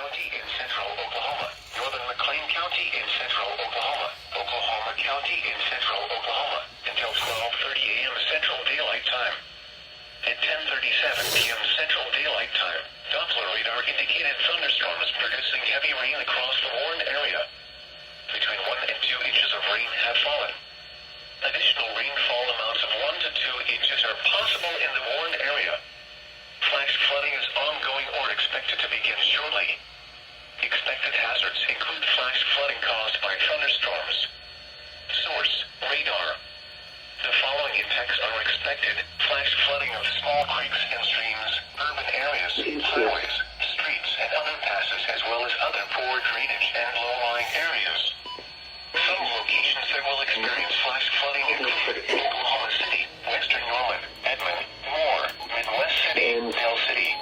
County in central Oklahoma, northern McLean County in central Oklahoma, Oklahoma County in central Oklahoma, until 12:30 a.m. Central Daylight Time. At 10:37 p.m. Central Daylight Time, Doppler radar indicated thunderstorms producing heavy rain across the warned area. Between 1 and 2 inches of rain have fallen. Additional rainfall amounts of 1 to 2 inches are possible in the warned area. Flash flooding is ongoing or expected to begin shortly. Expected hazards include flash flooding caused by thunderstorms. Source: radar. The following impacts are expected: flash flooding of small creeks and streams, urban areas, highways, streets, and underpasses, as well as other poor drainage and low-lying areas. Some locations that will experience flash flooding include Oklahoma City, Western Norman, Edmond, Moore, Midwest City, Pell City,